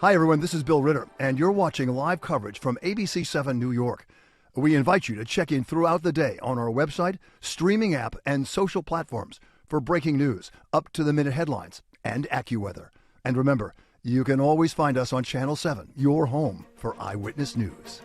Hi everyone, this is Bill Ritter, and you're watching live coverage from ABC-7 New York. We invite you to check in throughout the day on our website, streaming app, and social platforms for breaking news, up-to-the-minute headlines, and AccuWeather. And remember, you can always find us on Channel 7, your home for Eyewitness News.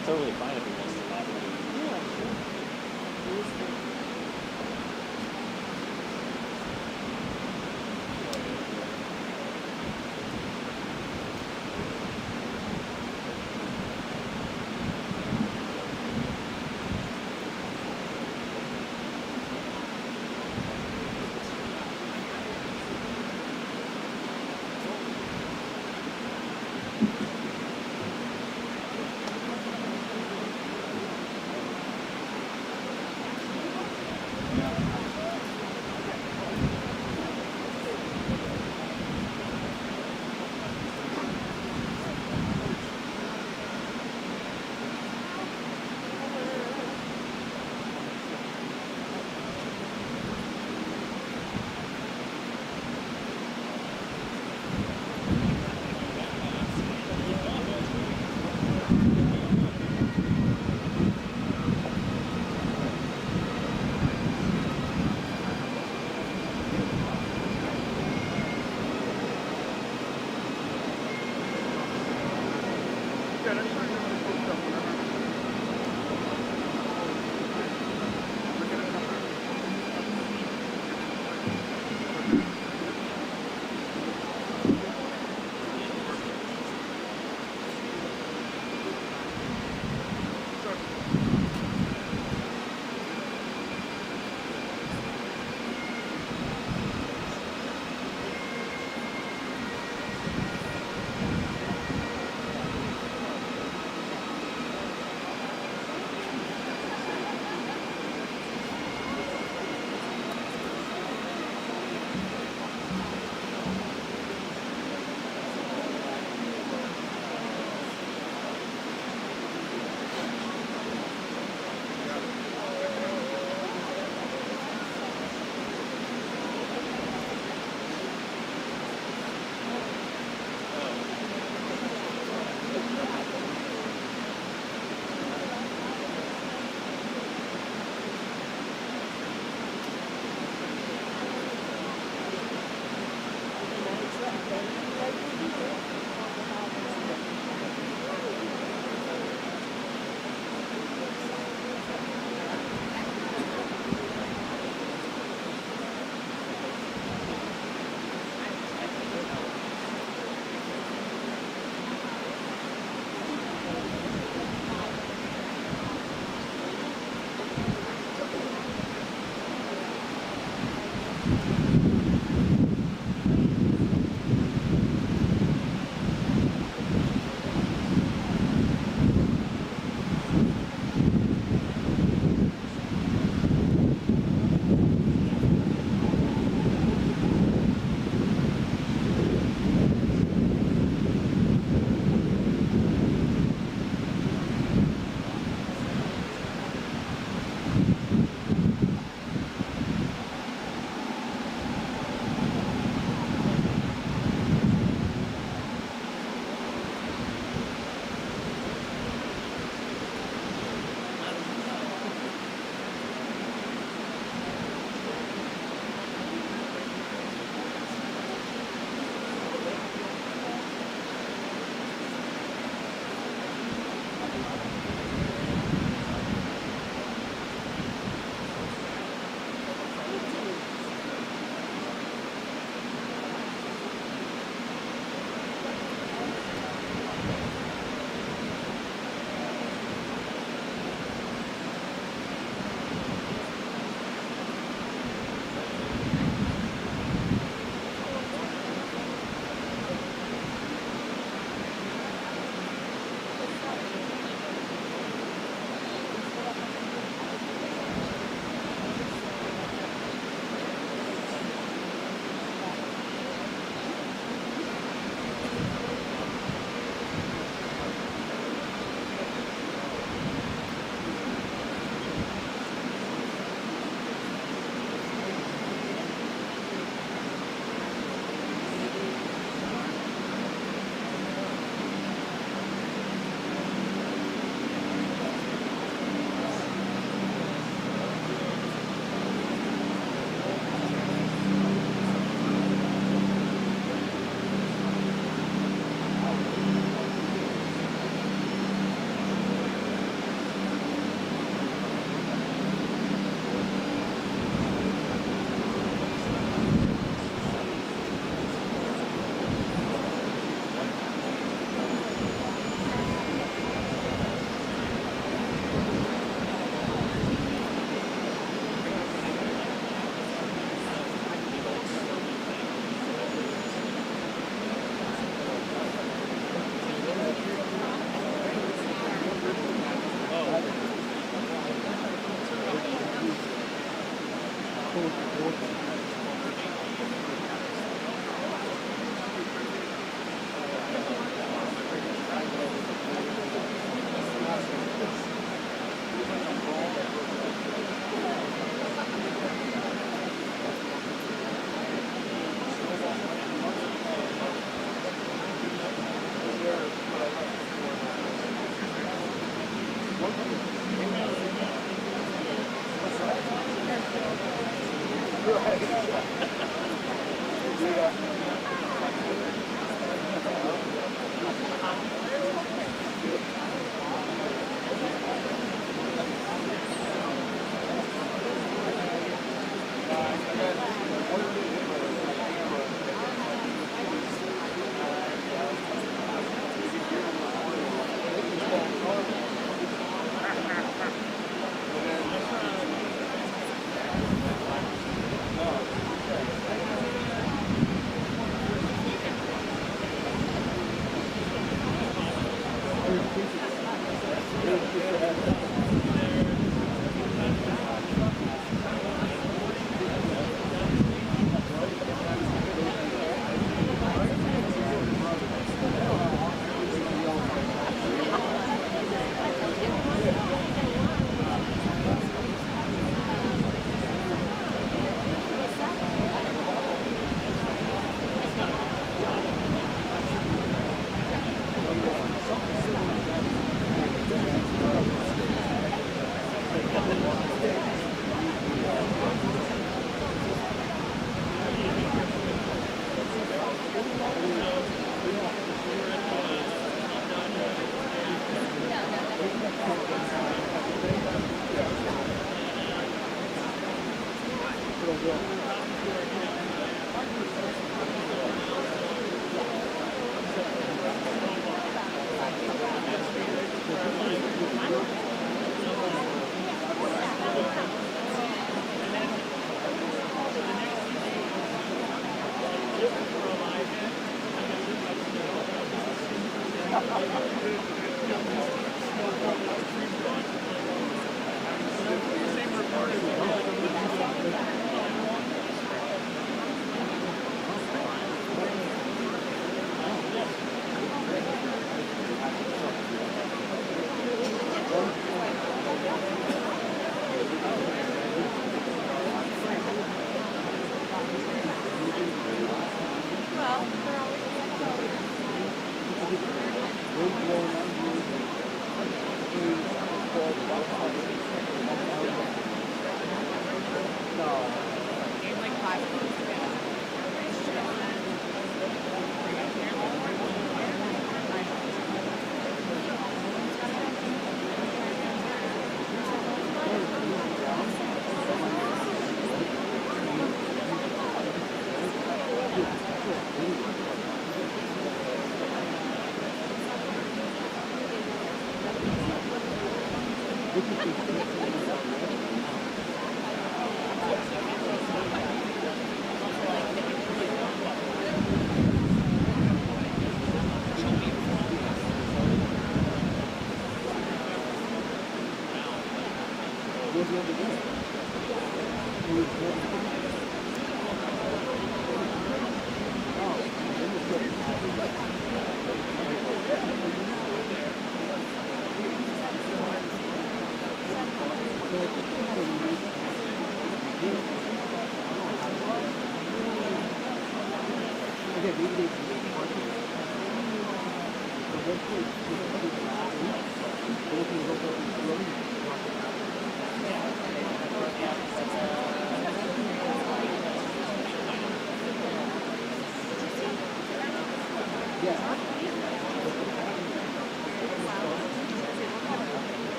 I'm totally fine if he wants to stop. Yeah, sure.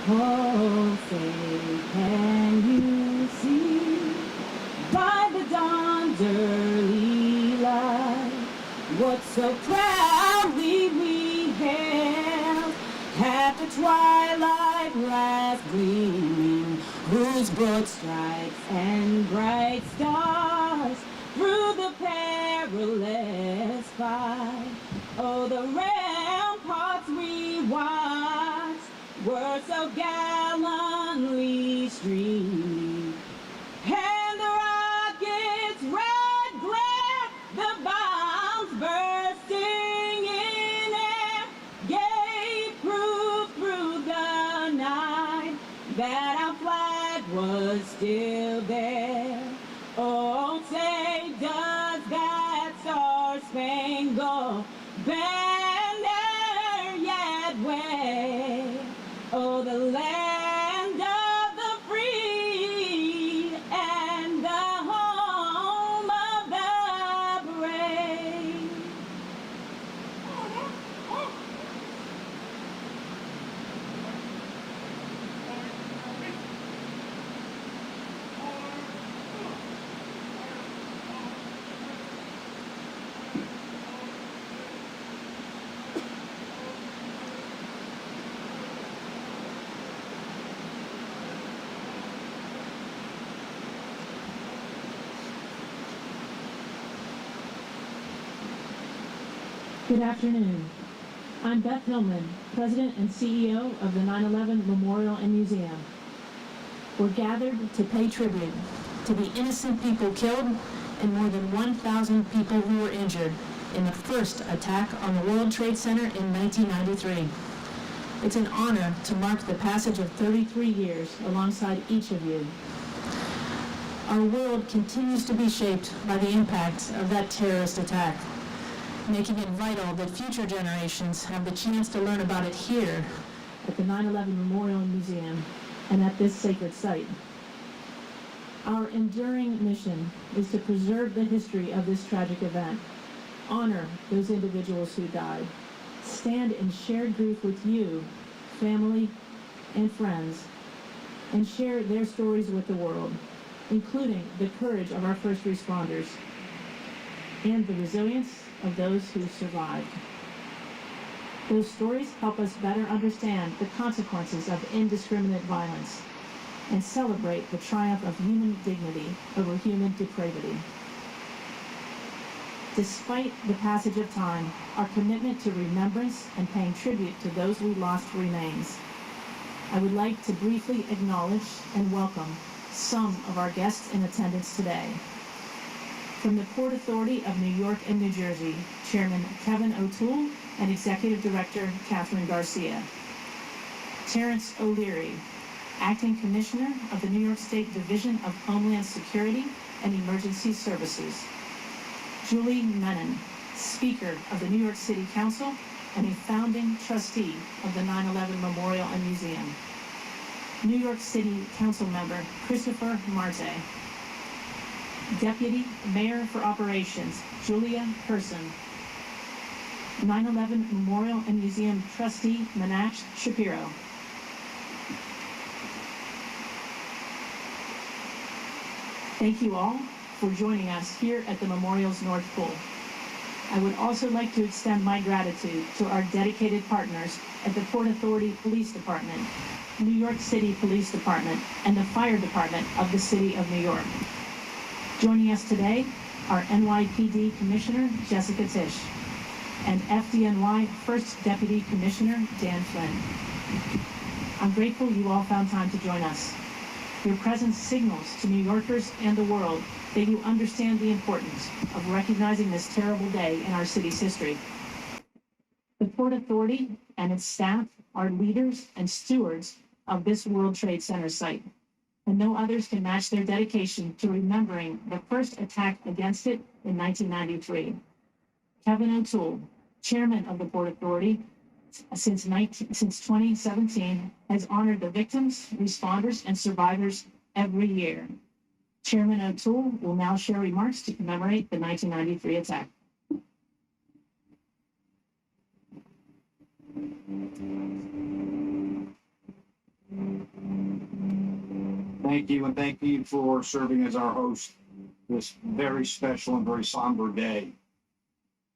Oh, say, can you see by the dawn's early light what so proudly we hailed at the twilight last gleaming, whose broad stripes and bright stars through the perilous fight? Oh, the ramparts we watched were so gallantly streaming, and the rocket's red glare, the bombs bursting in air, gave proof through the night that our flag was still there. Oh, say, does that star-spangled banner yet wave? Oh, the land of the free and the home of the brave. Good afternoon. I'm Beth Hillman, President and CEO of the 9/11 Memorial and Museum. We're gathered to pay tribute to the innocent people killed and more than 1,000 people who were injured in the first attack on the World Trade Center in 1993. It's an honor to mark the passage of 33 years alongside each of you. Our world continues to be shaped by the impacts of that terrorist attack, making it vital that future generations have the chance to learn about it here at the 9/11 Memorial and Museum and at this sacred site. Our enduring mission is to preserve the history of this tragic event, honor those individuals who died, stand in shared grief with you, family, and friends, and share their stories with the world, including the courage of our first responders and the resilience of those who survived. Those stories help us better understand the consequences of indiscriminate violence and celebrate the triumph of human dignity over human depravity. Despite the passage of time, our commitment to remembrance and paying tribute to those we lost remains. I would like to briefly acknowledge and welcome some of our guests in attendance today. From the Port Authority of New York and New Jersey, Chairman Kevin O'Toole and Executive Director Catherine Garcia. Terrence O'Leary, Acting Commissioner of the New York State Division of Homeland Security and Emergency Services. Julie Menon, Speaker of the New York City Council and a founding trustee of the 9/11 Memorial and Museum. New York City Council Member Christopher Marte. Deputy Mayor for Operations Julia Person. 9/11 Memorial and Museum Trustee Menach Shapiro. Thank you all for joining us here at the Memorial's North Pole. I would also like to extend my gratitude to our dedicated partners at the Port Authority Police Department, New York City Police Department, and the Fire Department of the City of New York. Joining us today are NYPD Commissioner Jessica Tisch and FDNY First Deputy Commissioner Dan Flynn. I'm grateful you all found time to join us. Your presence signals to New Yorkers and the world that you understand the importance of recognizing this terrible day in our city's history. The Port Authority and its staff are leaders and stewards of this World Trade Center site, and no others can match their dedication to remembering the first attack against it in 1993. Kevin O'Toole, Chairman of the Port Authority, since 2017, has honored the victims, responders, and survivors every year. Chairman O'Toole will now share remarks to commemorate the 1993 attack. Thank you, and thank you for serving as our host this very special and very somber day.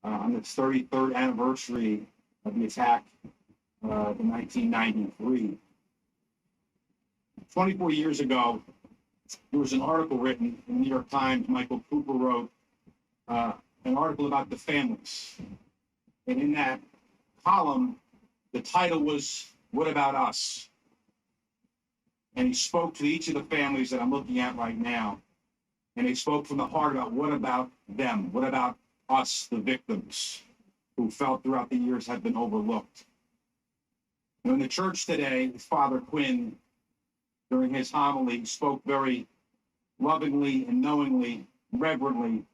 On its 33rd anniversary of the attack in 1993. 24 years ago, there was an article written in the New York Times. Michael Cooper wrote an article about the families. And in that column, the title was, "What About Us?" And he spoke to each of the families that I'm looking at right now. And he spoke from the heart about what about them? What about us, the victims, who felt throughout the years have been overlooked? And in the church today, Father Quinn, during his homily, spoke very lovingly and knowingly, reverently,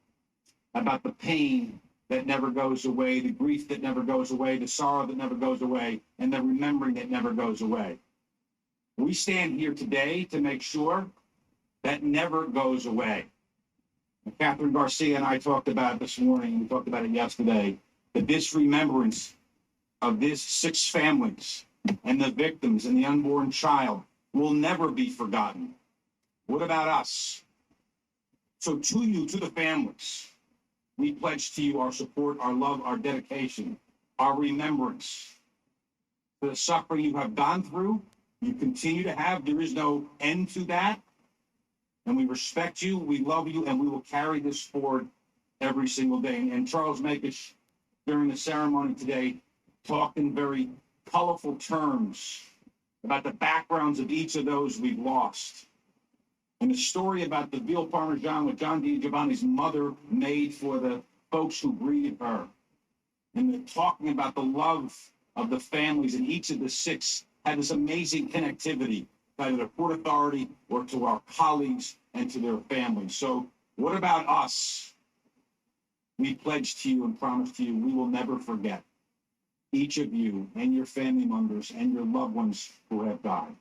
about the pain that never goes away, the grief that never goes away, the sorrow that never goes away, and the remembering that never goes away. We stand here today to make sure that never goes away. And Catherine Garcia and I talked about it this morning, we talked about it yesterday, that this remembrance of these 6 families and the victims and the unborn child will never be forgotten. What about us? So to you, to the families, we pledge to you our support, our love, our dedication, our remembrance for the suffering you have gone through, you continue to have. There is no end to that. And we respect you, we love you, and we will carry this forward every single day. And Charles Makish during the ceremony today talked in very colorful terms about the backgrounds of each of those we've lost. And the story about the veal parmesan with John DiGiovanni's mother made for the folks who greeted her. And the talking about the love of the families, and each of the six had this amazing connectivity, either to Port Authority or to our colleagues and to their families. So what about us? We pledge to you and promise to you we will never forget each of you and your family members and your loved ones who have died.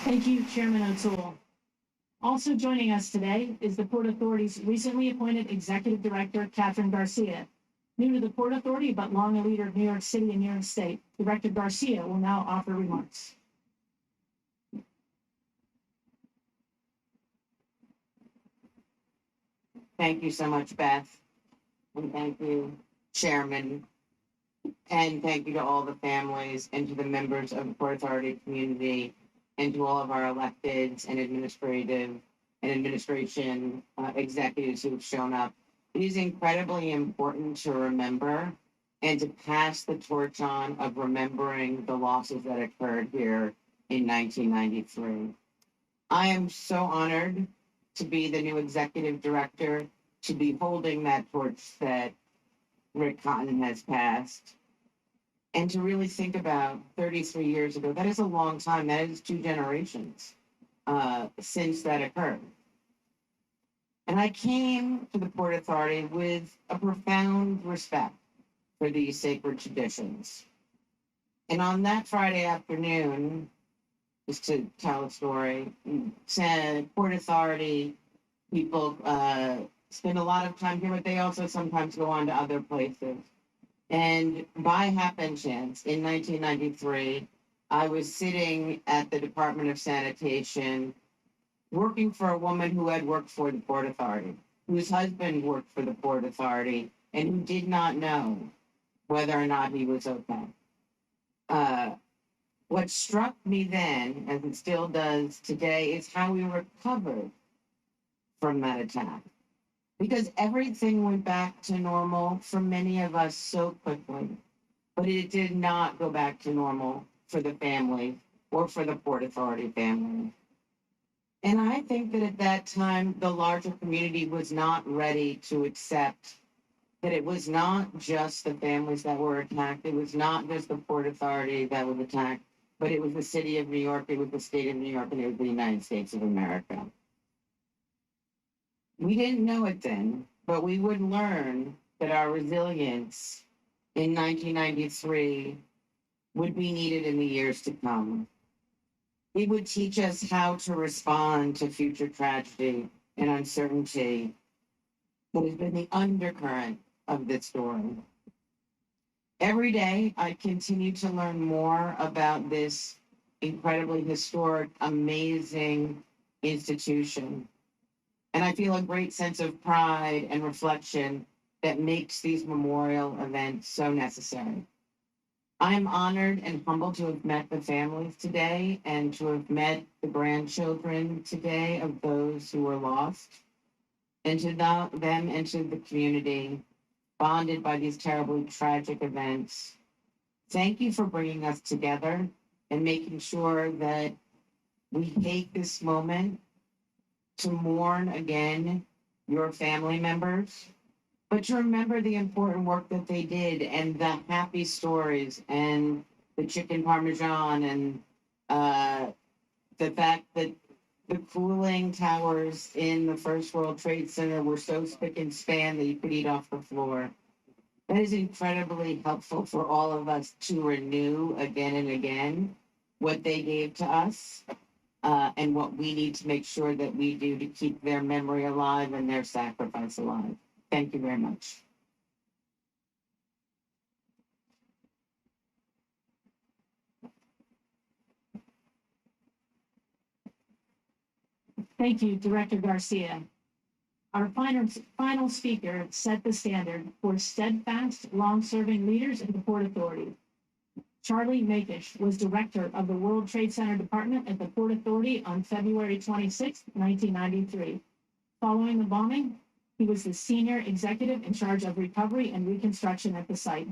Thank you, Chairman O'Toole. Also joining us today is the Port Authority's recently appointed Executive Director, Catherine Garcia. New to the Port Authority, but long a leader of New York City and New York State, Director Garcia will now offer remarks. Thank you so much, Beth. And thank you, Chairman. And thank you to all the families and to the members of the Port Authority community and to all of our electeds and administration executives who have shown up. It is incredibly important to remember and to pass the torch on of remembering the losses that occurred here in 1993. I am so honored to be the new executive director, to be holding that torch that Rick Cotton has passed, and to really think about 33 years ago. That is a long time. That is 2 generations since that occurred. And I came to the Port Authority with a profound respect for these sacred traditions. And on that Friday afternoon, just to tell a story, Port Authority people spend a lot of time here, but they also sometimes go on to other places. And by happenstance, in 1993, I was sitting at the Department of Sanitation, working for a woman who had worked for the Port Authority, whose husband worked for the Port Authority, and who did not know whether or not he was okay. What struck me then, as it still does today, is how we recovered from that attack. Because everything went back to normal for many of us so quickly, but it did not go back to normal for the family or for the Port Authority family. And I think that at that time, the larger community was not ready to accept that it was not just the families that were attacked. It was not just the Port Authority that was attacked, but it was the city of New York, it was the state of New York, and it was the United States of America. We didn't know it then, but we would learn that our resilience in 1993 would be needed in the years to come. It would teach us how to respond to future tragedy and uncertainty that has been the undercurrent of this story. Every day, I continue to learn more about this incredibly historic, amazing institution. And I feel a great sense of pride and reflection that makes these memorial events so necessary. I am honored and humbled to have met the families today and to have met the grandchildren today of those who were lost, and to them and to the community bonded by these terribly tragic events. Thank you for bringing us together and making sure that we take this moment to mourn again your family members, but to remember the important work that they did and the happy stories and the chicken parmesan and the fact that the cooling towers in the First World Trade Center were so spick and span that you could eat off the floor. That is incredibly helpful for all of us to renew again and again what they gave to us. And what we need to make sure that we do to keep their memory alive and their sacrifice alive. Thank you very much. Thank you, Director Garcia. Our final speaker set the standard for steadfast, long-serving leaders in the Port Authority. Charlie Makish was director of the World Trade Center Department at the Port Authority on February 26, 1993. Following the bombing, he was the senior executive in charge of recovery and reconstruction at the site.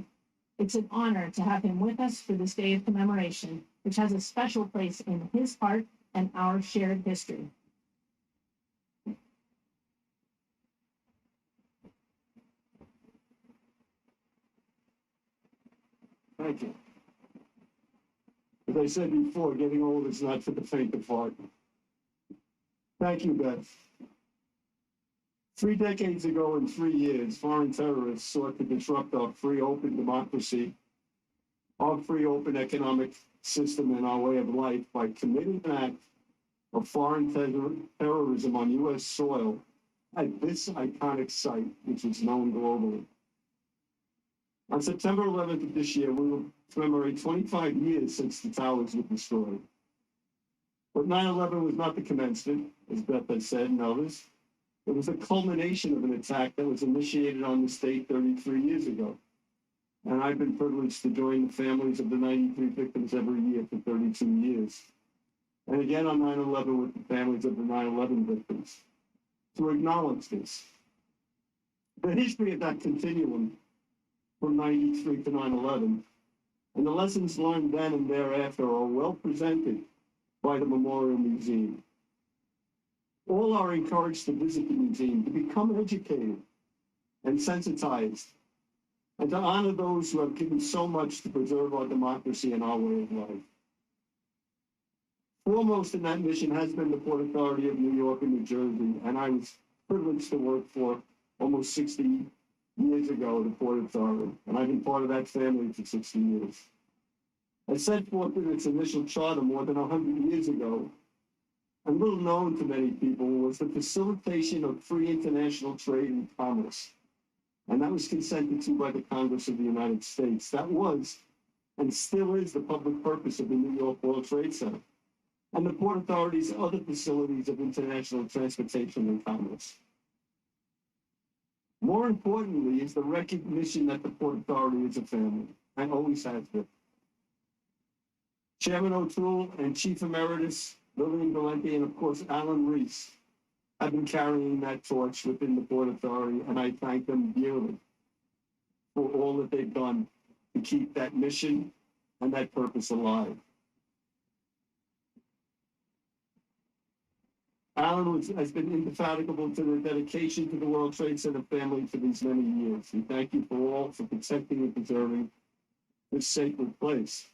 It's an honor to have him with us for this day of commemoration, which has a special place in his heart and our shared history. Thank you. As I said before, getting old is not for the faint of heart. Thank you, Beth. 3 decades ago in 3 years, foreign terrorists sought to disrupt our free, open democracy, our free, open economic system, and our way of life by committing an act of foreign terrorism on U.S. soil at this iconic site, which is known globally. On September 11th of this year, we will commemorate 25 years since the towers were destroyed. But 9/11 was not the commencement, as Beth has said and others. It was a culmination of an attack that was initiated on the state 33 years ago. And I've been privileged to join the families of the 93 victims every year for 32 years. And again on 9/11 with the families of the 9/11 victims to acknowledge this. The history of that continuum from 93 to 9/11 and the lessons learned then and thereafter are well presented by the Memorial Museum. All are encouraged to visit the museum, to become educated and sensitized, and to honor those who have given so much to preserve our democracy and our way of life. Foremost in that mission has been the Port Authority of New York and New Jersey, and I was privileged to work for almost 60 years ago, the Port Authority, and I've been part of that family for 60 years. As set forth in its initial charter more than 100 years ago, and little known to many people, was the facilitation of free international trade and commerce. And that was consented to by the Congress of the United States. That was, and still is, the public purpose of the New York World Trade Center and the Port Authority's other facilities of international transportation and commerce. More importantly is the recognition that the Port Authority is a family, and always has been. Chairman O'Toole and Chief Emeritus Lillian Valenti, and of course Alan Reese, have been carrying that torch within the Port Authority, and I thank them dearly for all that they've done to keep that mission and that purpose alive. Alan has been indefatigable to the dedication to the World Trade Center family for these many years. We thank you for protecting and preserving this sacred place.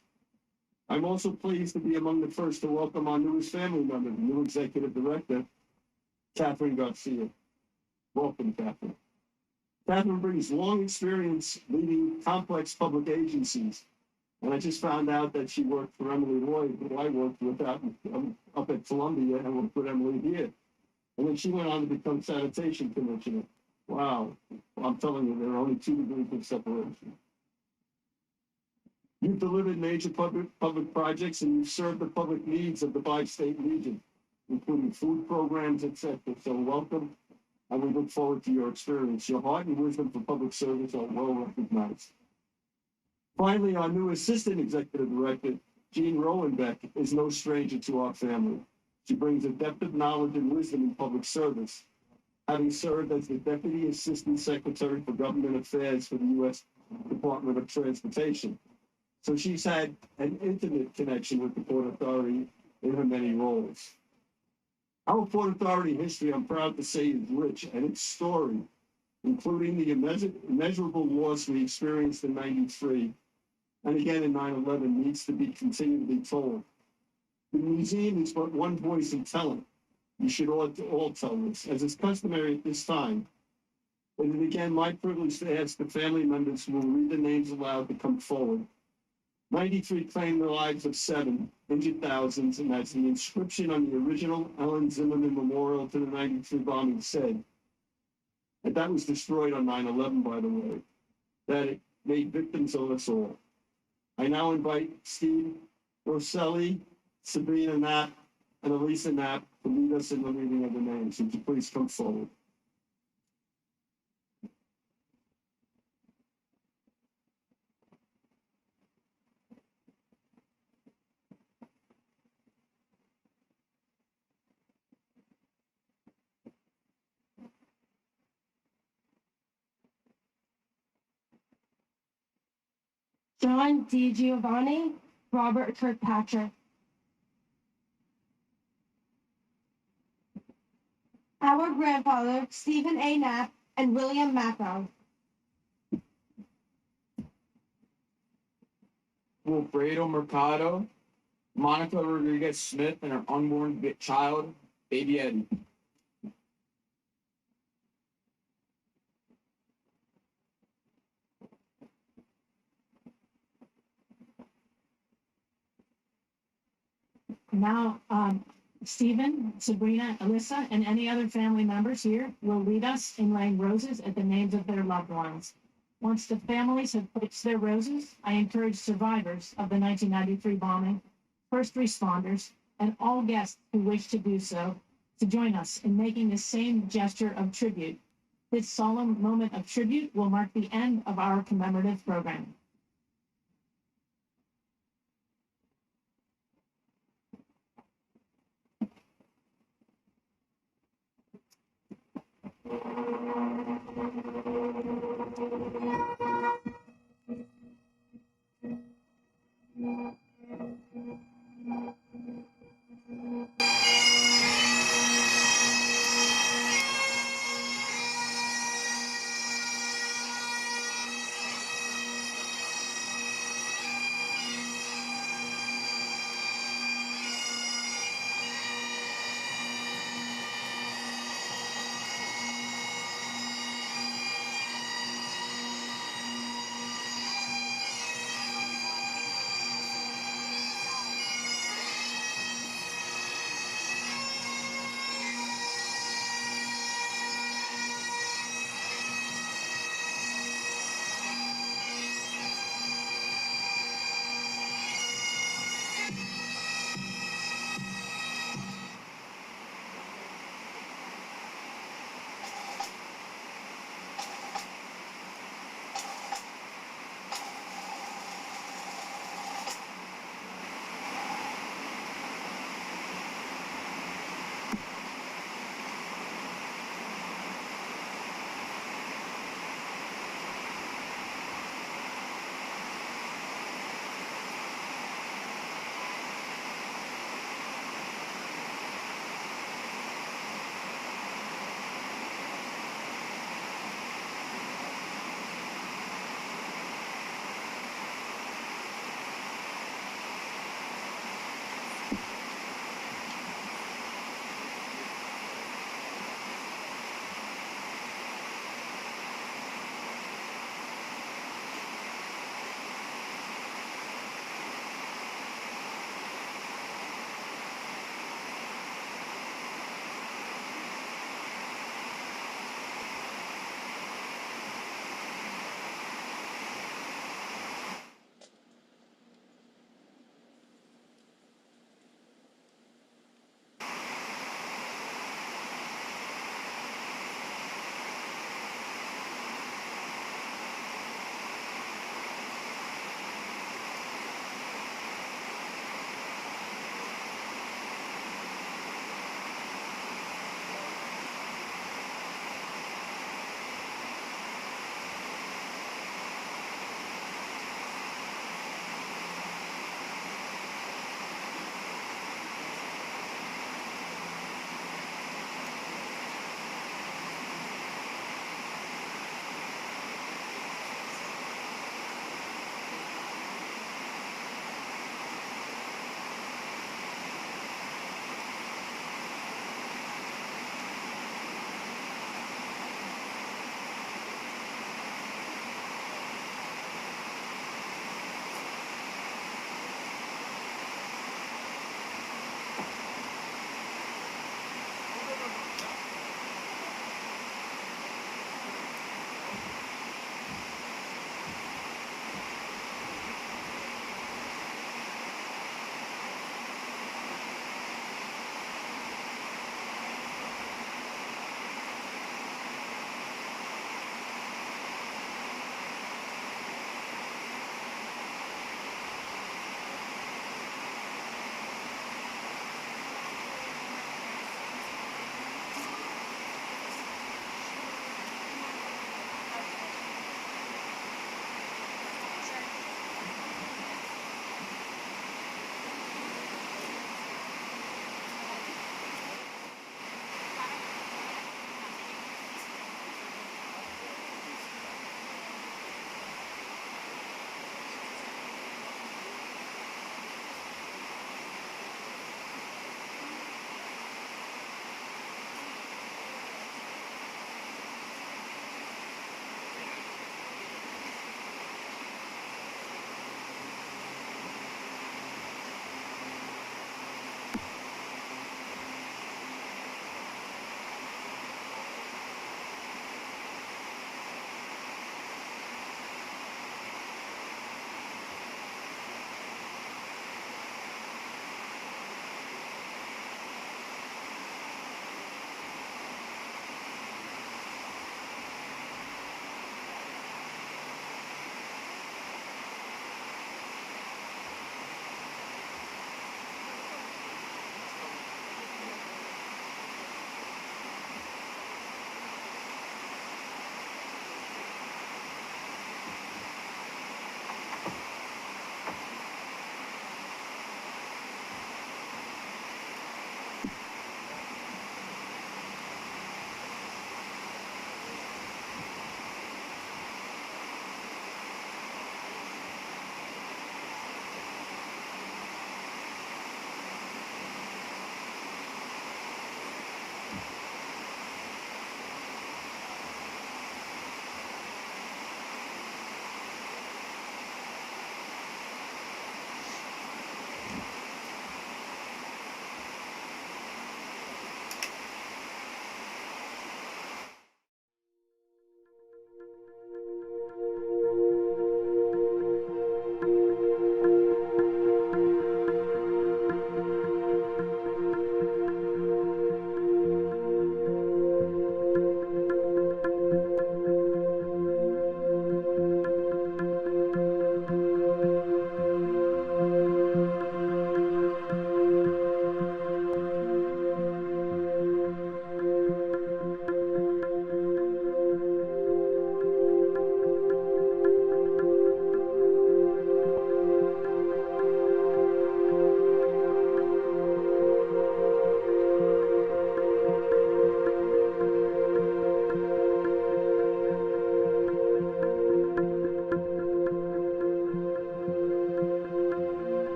I'm also pleased to be among the first to welcome our newest family member, the new executive director, Catherine Garcia. Welcome, Catherine. Catherine brings long experience leading complex public agencies. And I just found out that she worked for Emily Lloyd, who I worked with up at Columbia, and worked with Emily here. And then she went on to become sanitation commissioner. Wow. I'm telling you, there are only 2 degrees of separation. You've delivered major public projects, and you've served the public needs of the bi-state region, including food programs, etc. So welcome, and we look forward to your experience. Your heart and wisdom for public service are well recognized. Finally, our new assistant executive director, Jean Rowenbeck, is no stranger to our family. She brings a depth of knowledge and wisdom in public service, having served as the Deputy Assistant Secretary for Government Affairs for the U.S. Department of Transportation. So she's had an intimate connection with the Port Authority in her many roles. Our Port Authority history, I'm proud to say, is rich, and its story, including the immeasurable loss we experienced in '93, and again in 9/11, needs to be continually told. The museum is but one voice in telling. You should all tell this. As is customary at this time, it is again my privilege to ask the family members who will read the names aloud to come forward. 93 claimed the lives of 7, injured thousands, and as the inscription on the original Ellen Zimmerman Memorial to the 93 bombing said, and that was destroyed on 9/11, by the way, that it made victims of us all. I now invite Steve Rosselli, Sabrina Knapp, and Elisa Knapp to lead us in the reading of the names. Would you please come forward? John D. Giovanni, Robert Kirkpatrick. Our grandfather, Stephen A. Knapp and William Macco. Wilfredo Mercado, Monica Rodriguez Smith, and her unborn child, baby Eddie. Now, Stephen, Sabrina, Alyssa, and any other family members here will lead us in laying roses at the names of their loved ones. Once the families have placed their roses, I encourage survivors of the 1993 bombing, first responders, and all guests who wish to do so to join us in making the same gesture of tribute. This solemn moment of tribute will mark the end of our commemorative program.